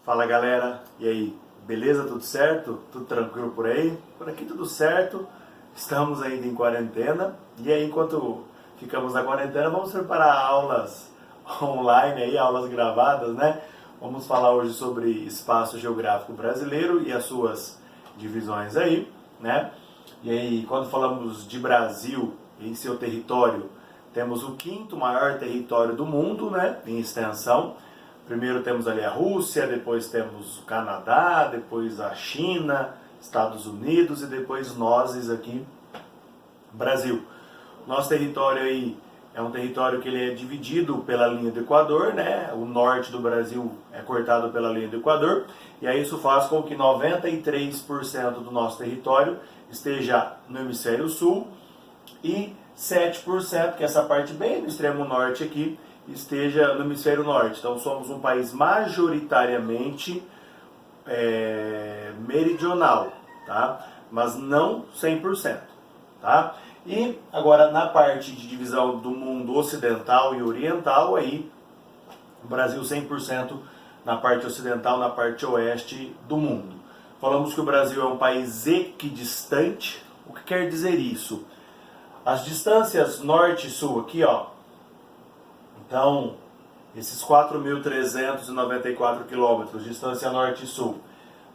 Fala galera, e aí, beleza? Tudo certo? Tudo tranquilo por aí? Por aqui tudo certo, estamos ainda em quarentena e aí enquanto ficamos na quarentena vamos preparar aulas online aí, aulas gravadas, né? Vamos falar hoje sobre espaço geográfico brasileiro e as suas divisões aí, né? E aí, quando falamos de Brasil em seu território, temos o quinto maior território do mundo, né, em extensão. Primeiro temos ali a Rússia, depois temos o Canadá, depois a China, Estados Unidos e depois nós aqui, Brasil. Nosso território aí é um território que ele é dividido pela linha do Equador, né? O norte do Brasil é cortado pela linha do Equador, e aí isso faz com que 93% do nosso território esteja no hemisfério sul e 7%, que é essa parte bem no extremo norte aqui, esteja no hemisfério norte. Então somos um país majoritariamente meridional, tá? Mas não 100%, tá? E agora na parte de divisão do mundo ocidental e oriental, aí o Brasil 100% na parte ocidental, na parte oeste do mundo. Falamos que o Brasil é um país equidistante. O que quer dizer isso? As distâncias norte e sul aqui, ó, então, esses 4.394 quilômetros, distância norte e sul,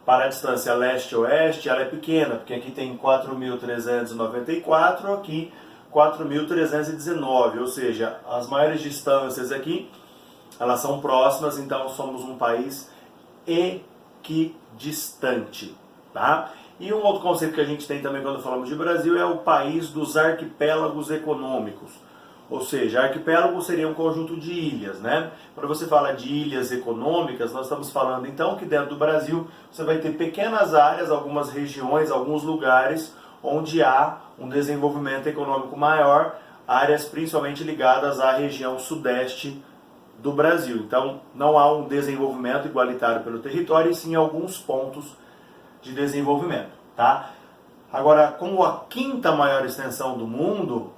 para a distância leste-oeste, ela é pequena, porque aqui tem 4.394, aqui 4.319, ou seja, as maiores distâncias aqui, elas são próximas, então somos um país equidistante, tá? E um outro conceito que a gente tem também quando falamos de Brasil é o país dos arquipélagos econômicos. Ou seja, arquipélago seria um conjunto de ilhas, né? Quando você fala de ilhas econômicas, nós estamos falando então que dentro do Brasil você vai ter pequenas áreas, algumas regiões, alguns lugares onde há um desenvolvimento econômico maior, áreas principalmente ligadas à região sudeste do Brasil. Então não há um desenvolvimento igualitário pelo território, e sim alguns pontos de desenvolvimento, tá? Agora, como a quinta maior extensão do mundo,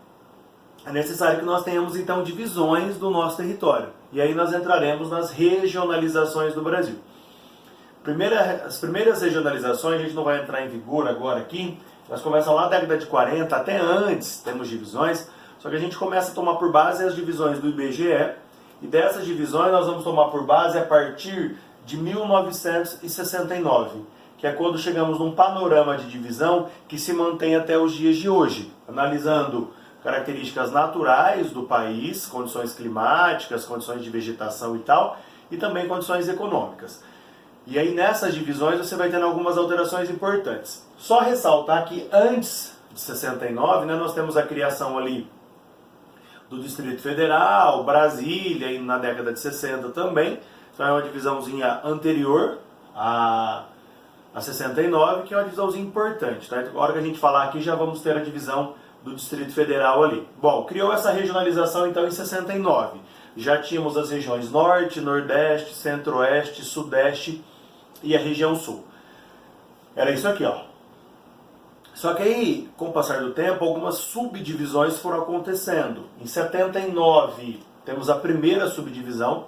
é necessário que nós tenhamos então divisões do nosso território. E aí nós entraremos nas regionalizações do Brasil. As primeiras regionalizações, a gente não vai entrar em vigor agora aqui, elas começam lá na década de 40, até antes temos divisões, só que a gente começa a tomar por base as divisões do IBGE, e dessas divisões nós vamos tomar por base a partir de 1969, que é quando chegamos num panorama de divisão que se mantém até os dias de hoje, analisando características naturais do país, condições climáticas, condições de vegetação e tal, e também condições econômicas. E aí nessas divisões você vai tendo algumas alterações importantes. Só ressaltar que antes de 69, né, nós temos a criação ali do Distrito Federal, Brasília, e na década de 60 também. Então é uma divisãozinha anterior a 69, que é uma divisãozinha importante. Tá? Então, a hora que a gente falar aqui já vamos ter a divisão do Distrito Federal ali. Bom, criou essa regionalização então em 69. Já tínhamos as regiões Norte, Nordeste, Centro-Oeste, Sudeste e a região Sul. Era isso aqui, ó. Só que aí, com o passar do tempo, algumas subdivisões foram acontecendo. Em 79, temos a primeira subdivisão.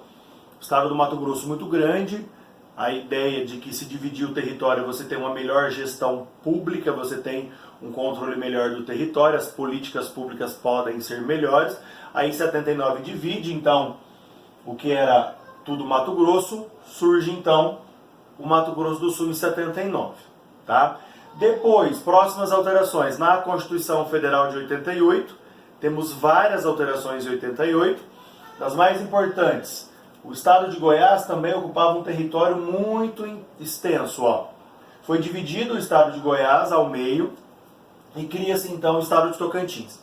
O estado do Mato Grosso muito grande. A ideia de que se dividir o território você tem uma melhor gestão pública, você tem um controle melhor do território, as políticas públicas podem ser melhores. Aí em 79 divide, então, o que era tudo Mato Grosso, surge então o Mato Grosso do Sul em 79. Tá? Depois, próximas alterações, na Constituição Federal de 88, temos várias alterações em 88, das mais importantes. O estado de Goiás também ocupava um território muito extenso. Ó. Foi dividido o estado de Goiás ao meio e cria-se então o estado de Tocantins.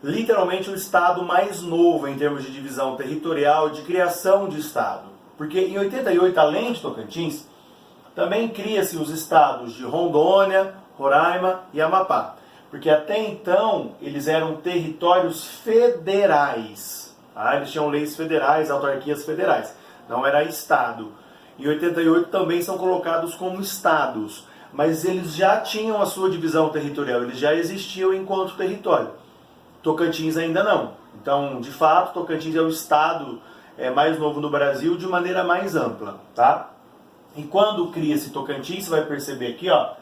Literalmente o estado mais novo em termos de divisão territorial, de criação de estado. Porque em 88, além de Tocantins, também cria-se os estados de Rondônia, Roraima e Amapá. Porque até então eles eram territórios federais. Eles tinham leis federais, autarquias federais, não era estado. Em 88 também são colocados como estados, mas eles já tinham a sua divisão territorial, eles já existiam enquanto território. Tocantins ainda não. Então, de fato, Tocantins é o estado mais novo no Brasil de maneira mais ampla, tá? E quando cria-se Tocantins, você vai perceber aqui, ó,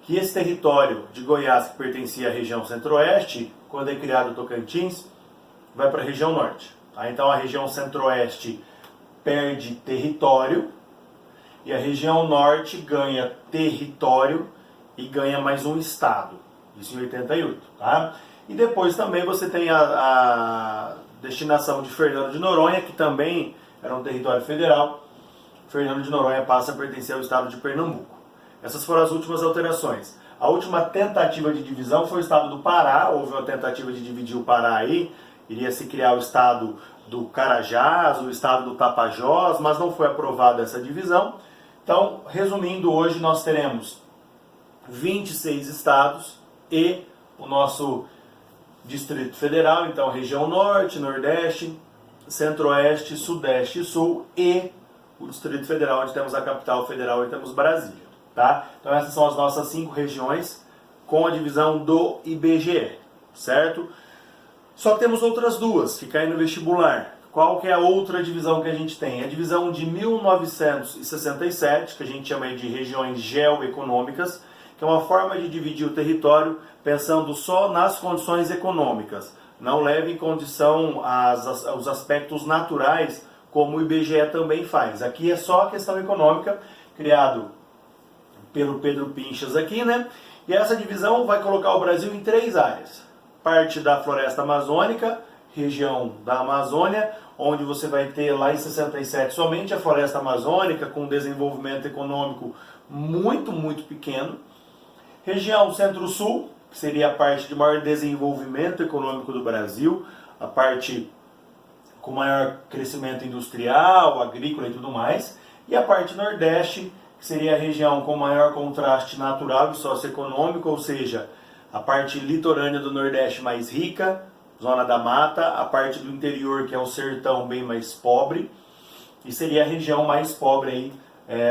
que esse território de Goiás, que pertencia à região centro-oeste, quando é criado Tocantins, vai para a região norte. Tá? Então a região centro-oeste perde território e a região norte ganha território e ganha mais um estado. Isso em 88. Tá? E depois também você tem a destinação de Fernando de Noronha, que também era um território federal. Fernando de Noronha passa a pertencer ao estado de Pernambuco. Essas foram as últimas alterações. A última tentativa de divisão foi o estado do Pará. Houve uma tentativa de dividir o Pará aí. Iria se criar o estado do Carajás, o estado do Tapajós, mas não foi aprovada essa divisão. Então, resumindo, hoje nós teremos 26 estados e o nosso Distrito Federal. Então, região Norte, Nordeste, Centro-Oeste, Sudeste e Sul e o Distrito Federal, onde temos a capital federal e temos Brasília. Tá? Então essas são as nossas 5 regiões com a divisão do IBGE, certo? Só que temos outras duas que caem no vestibular. Qual que é a outra divisão que a gente tem? A divisão de 1967, que a gente chama de regiões geoeconômicas, que é uma forma de dividir o território pensando só nas condições econômicas. Não leva em condição os aspectos naturais, como o IBGE também faz. Aqui é só a questão econômica, criado pelo Pedro Pinchas aqui, né? E essa divisão vai colocar o Brasil em 3 áreas. Parte da floresta amazônica, região da Amazônia, onde você vai ter lá em 67 somente a floresta amazônica, com desenvolvimento econômico muito, muito pequeno. Região Centro-Sul, que seria a parte de maior desenvolvimento econômico do Brasil, a parte com maior crescimento industrial, agrícola e tudo mais. E a parte Nordeste, que seria a região com maior contraste natural e socioeconômico, ou seja, a parte litorânea do Nordeste mais rica, zona da mata, a parte do interior, que é o sertão, bem mais pobre, e seria a região mais pobre aí,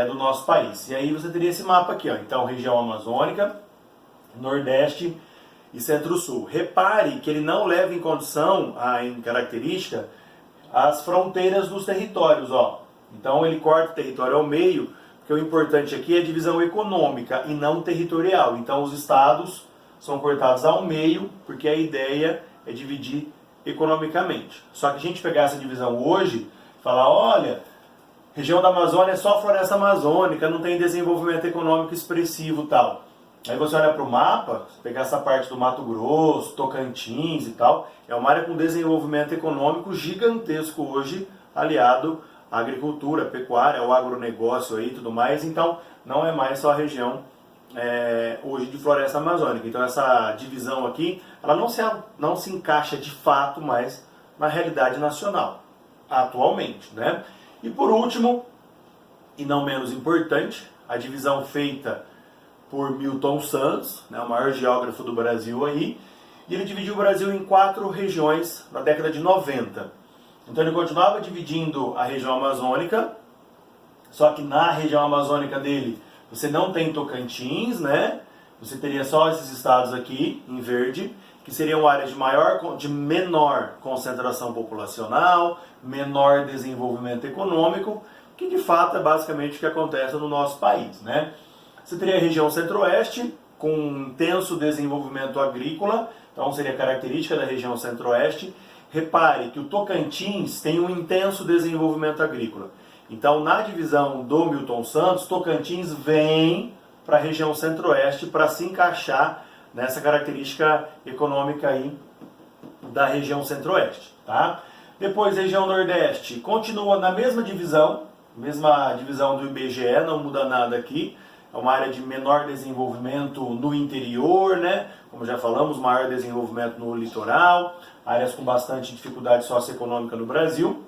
do nosso país. E aí você teria esse mapa aqui, ó. Então, região amazônica, Nordeste e Centro-Sul. Repare que ele não leva em condição, em característica, as fronteiras dos territórios, ó. Então ele corta o território ao meio, porque o importante aqui é a divisão econômica e não territorial. Então os estados são cortados ao meio, porque a ideia é dividir economicamente. Só que a gente pegar essa divisão hoje, falar, olha, região da Amazônia é só floresta amazônica, não tem desenvolvimento econômico expressivo e tal. Aí você olha para o mapa, pegar essa parte do Mato Grosso, Tocantins e tal, é uma área com desenvolvimento econômico gigantesco hoje, aliado à agricultura, à pecuária, ao agronegócio aí e tudo mais. Então, não é mais só a região hoje de floresta amazônica. Então, essa divisão aqui, ela não se encaixa de fato mais na realidade nacional, atualmente, né? E por último, e não menos importante, a divisão feita por Milton Santos, né, o maior geógrafo do Brasil aí, e ele dividiu o Brasil em 4 regiões na década de 90. Então ele continuava dividindo a região amazônica, só que na região amazônica dele você não tem Tocantins, né? Você teria só esses estados aqui em verde, que seriam áreas de menor concentração populacional, menor desenvolvimento econômico, que de fato é basicamente o que acontece no nosso país, né? Você teria a região centro-oeste, com intenso desenvolvimento agrícola, então seria característica da região centro-oeste. Repare que o Tocantins tem um intenso desenvolvimento agrícola. Então, na divisão do Milton Santos, Tocantins vem para a região centro-oeste para se encaixar nessa característica econômica aí da região centro-oeste. Tá? Depois, região nordeste, continua na mesma divisão do IBGE, não muda nada aqui. É uma área de menor desenvolvimento no interior, né? Como já falamos, maior desenvolvimento no litoral, áreas com bastante dificuldade socioeconômica no Brasil.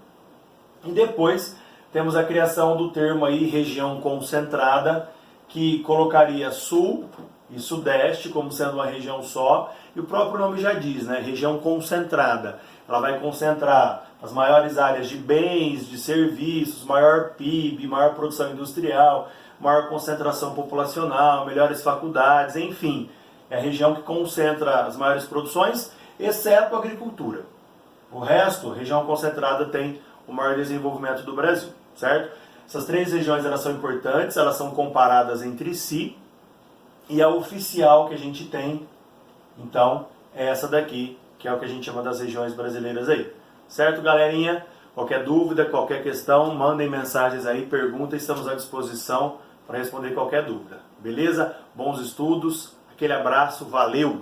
E depois temos a criação do termo aí região concentrada, que colocaria sul e sudeste como sendo uma região só, e o próprio nome já diz, né? Região concentrada. Ela vai concentrar as maiores áreas de bens, de serviços, maior PIB, maior produção industrial, maior concentração populacional, melhores faculdades, enfim. É a região que concentra as maiores produções, exceto a agricultura. O resto, região concentrada tem o maior desenvolvimento do Brasil, certo? Essas 3 regiões elas são importantes, elas são comparadas entre si, e a oficial que a gente tem, então, é essa daqui, que é o que a gente chama das regiões brasileiras aí. Certo, galerinha? Qualquer dúvida, qualquer questão, mandem mensagens aí, perguntem, estamos à disposição para responder qualquer dúvida. Beleza? Bons estudos, aquele abraço, valeu!